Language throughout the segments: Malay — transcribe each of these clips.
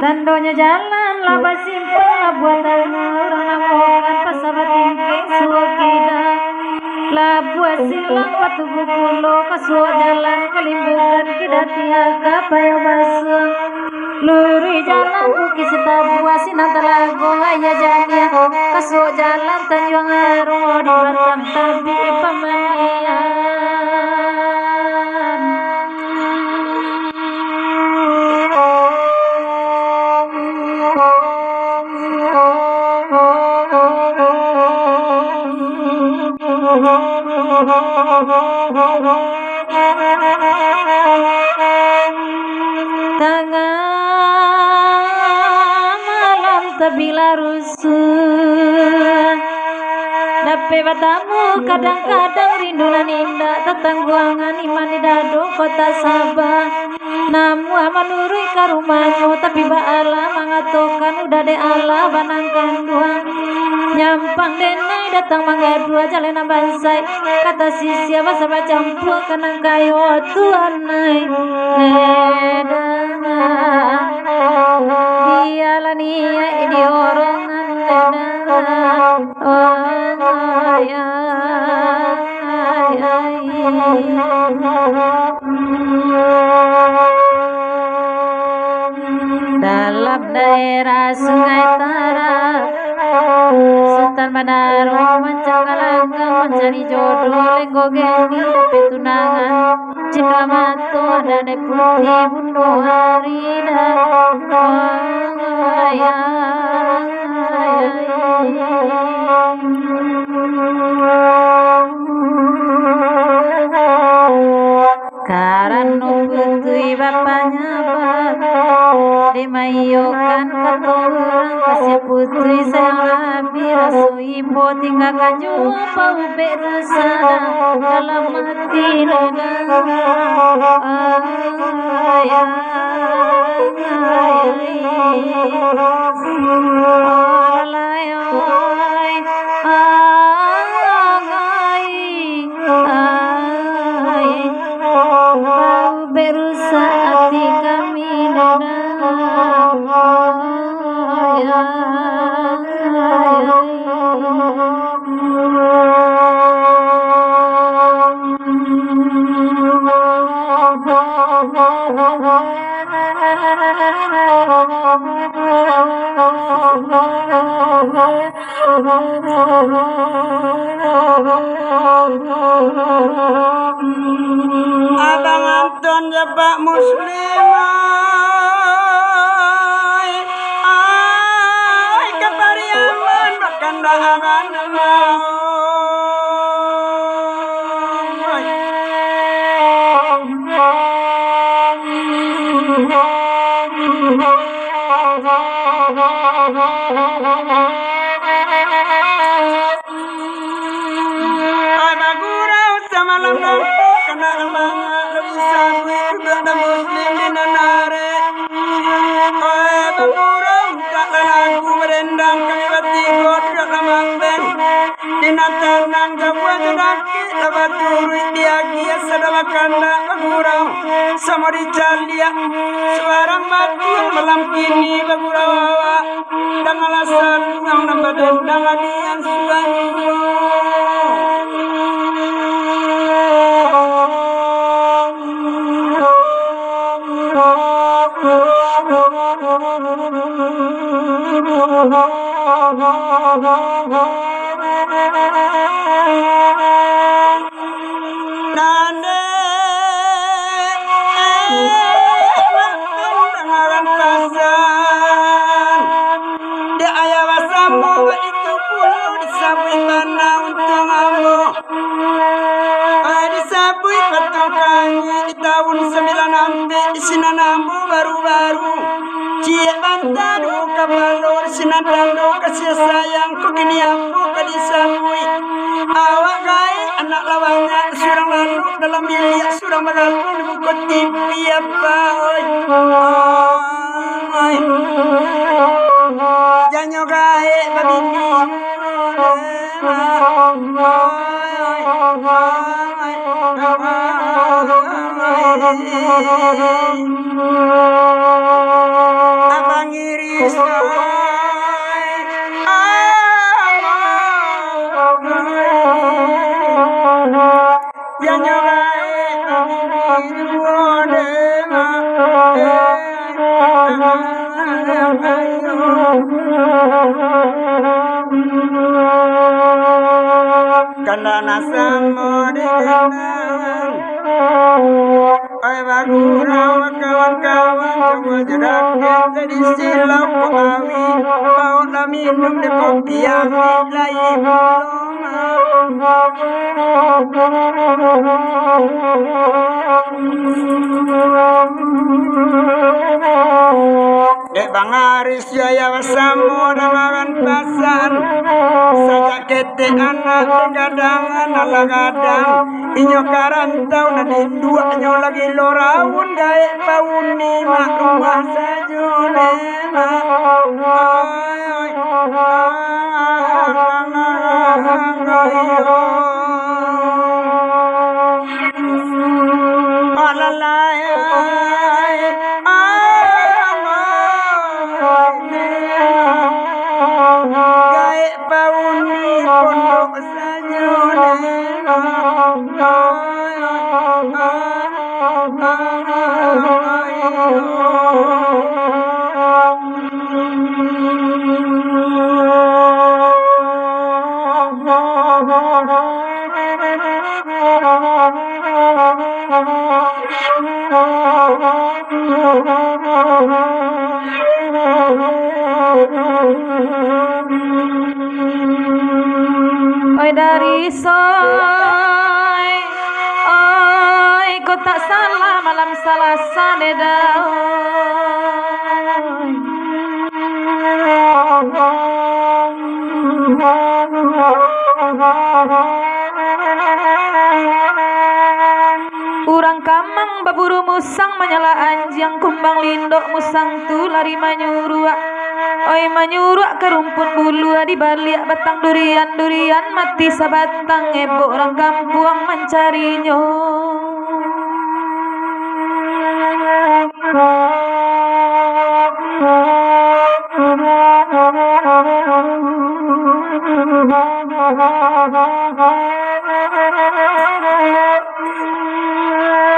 Tandonya jalan laba simpel buatan orang lamongan pasabat tinggi suwakida labuat silang batu bukulo kasuo jalan kelimbukan kidatiaga payo basah luri jalan bukit setabua sinantalago ayah jania kasuo jalan tanjuang aru di batang tabi pamanian malam tabila rusuh dape batamu kadang-kadang rindunan indah tetangguangan iman di dado kota Sabah namu amanurui karumanyo tapi baala mangatokan udah de Allah banangkan dua nyampang denai datang mangga dua jalena bansai kata sisia basa bacampur kanang kayo tuan nai dialah nia ini orongan dalam daerah Sungai Tara Sultan Manado Mancakalangga mencari jodoh lenggo geni dapet tunangan cinta mato dane putih bunuh harida karena putui bapaknya dimayokan keturang kasih putri sayang nabi rasu ibu tinggal kaju pau berusada dalam hati Abang Anton Pak Muslimai ay kapariaman bakandahan mau ay bagurau samalam kena amangat sabu ada muslim di nanare ay bagurau tak lagu merendang kami bati god lamang ben dinatanang jawa jodaki tabaturi diagi sadawakanda bagurau samari calia suarang mati malam kini bagurau dan alasan yang nambah dendang adian sudah sabui patukangi tahun 96 sinanambu baru-baru cie bantadu kabalur sinatando kasih sayangku kini aku kadisabui awak gai anak lawangnya surang lalu dalam bilik surang mengalun bukut tipi apa oi janyo gai babini abang iris karena nasamodinan ay bagurau kawan-kawan coba jerak jadi silau awi bawa la minum de kopi awi lai Dek bangaris jaya wasamo dengan pasan saja kete anak gadang ala gadang inyo karantau na dua nyo lagi loraun gae pauni mak rumah sajune Oi dari soy, oi kau tak salah malam salah sadedau. Urang kamang baburu musang menyala anjang kumbang lindok musang tu lari manyurua. Oi manyurua ke rumpun bulu di balik batang durian mati sabatang ebo orang kampung mencarinya.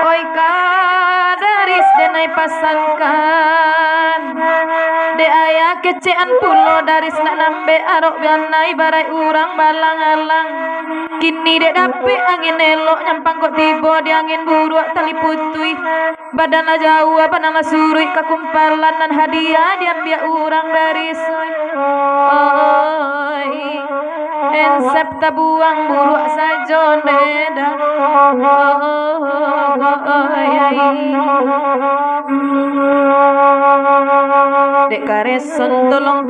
Oi kadaris denai pasankan de ayah kecean pulo daris nak nambe arok bianai barai urang balang alang kini dek dapet angin elok nyampang kok tiba di angin buruk tali putui badan jauh apa nama surui kakumpalan dan hadiah diambil urang dari soy oi ensep tabuang buruk saja neda Dek kareson tolong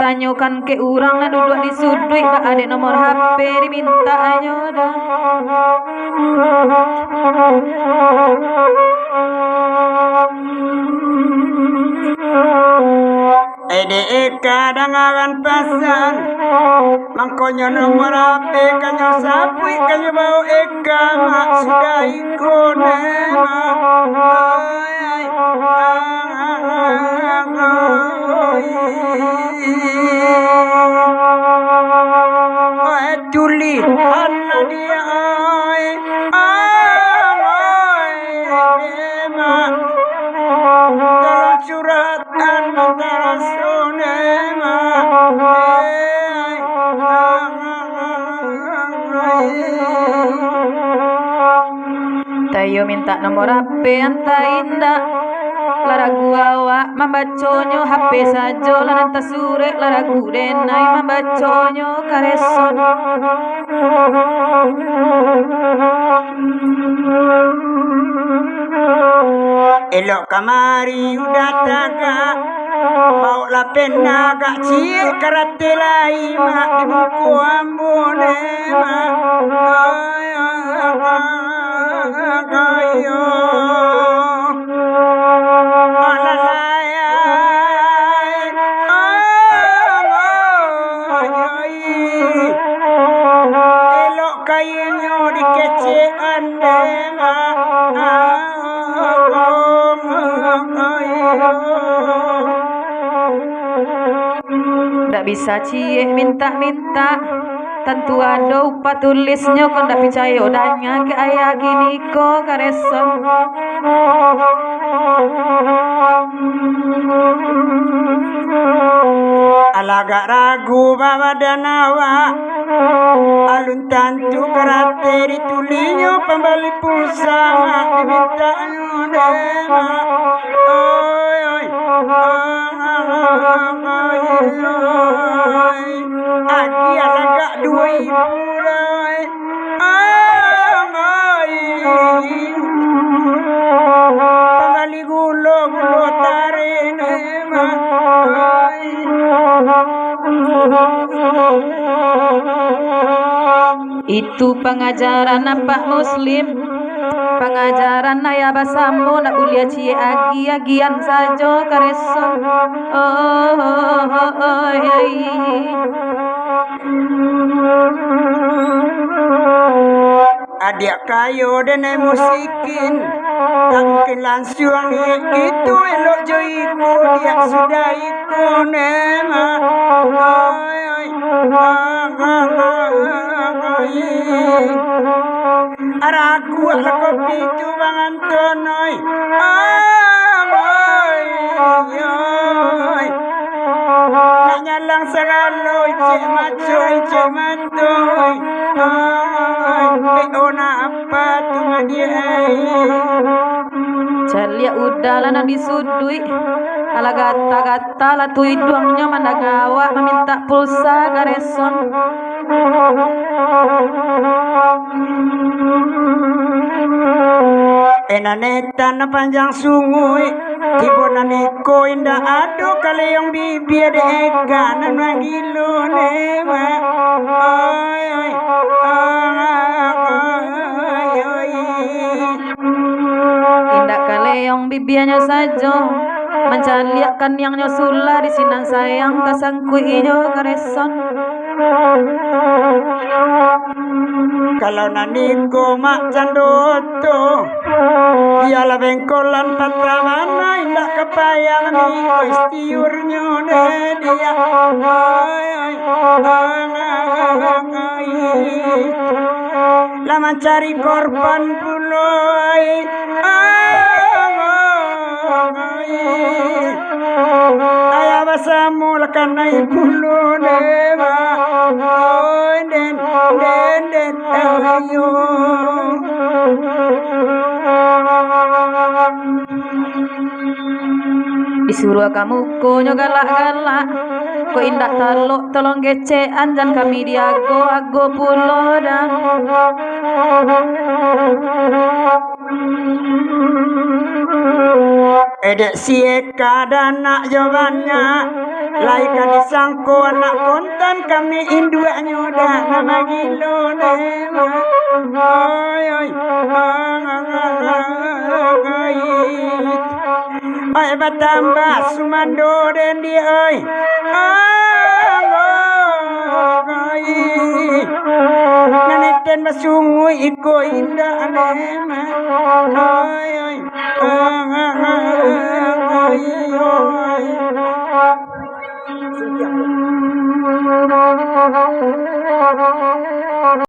tanyokan ke urang na duduk di sudut ba ada nomor HP diminta anyoda Ede kadang-kadang pasan mangkonyo nomor HP kanyo sapui kanyo bau eka mak sudah ikone Juli ana dia tolong surat antara sonema Tayo minta nomor HP anta indah laragu awak membaconyo HP sajo lan tasure laragu denai membaconyo kareson elok kamari udah taga mau la pena gak cie karate lai mak di buku ambone elok kayaknya dikece ande ndak bisa cie minta-minta tentu ada upah tulisnya kau ndak percaya odanya ke ayah gini ko kareson alagak ragu bawa danawa alun tantu karate ditulinyo pembali pulsa diminta nyudema oi aki alagak 2.000 doi pembali gulo tarin itu pengajaran apa muslim pengajaran ayah basamu nak ulia cie agi-agian sajo kareson adik kayo dan musikin tak mungkin langsung itu elok joiku dia sudah ikut nema araku ala kopi tu bang Antonoy nak nyalang seraloy cik macoy cik matoy peona apa tu dia Celia udah lah nang disudui ala gata-gata lah tu hidungnya mandagawa meminta pulsa kareson enaneta na panjang sungui tibo naniko indah ado kali yang bibir ega nan magilo nema indah kali yang bibirnya saja mencaliakan yang nyosula di sinan sayang tasangkui inyo kareson kalau naniko mak candoto ialah bengkolan patramana indah kepayang ni istiurnya dia lama cari korban puloi ayah basamu lekan naik bulu nema den ayo disuruh kamu konyo galak-galak ko indak talok tolong gecean jan kami diago pulo dah edek sieka dan nak jawabannya laikan disangko anak kontan kami induaknya udah nama gilo nema oi batambah sumando den dia oi naneten basungu iko indah nema oi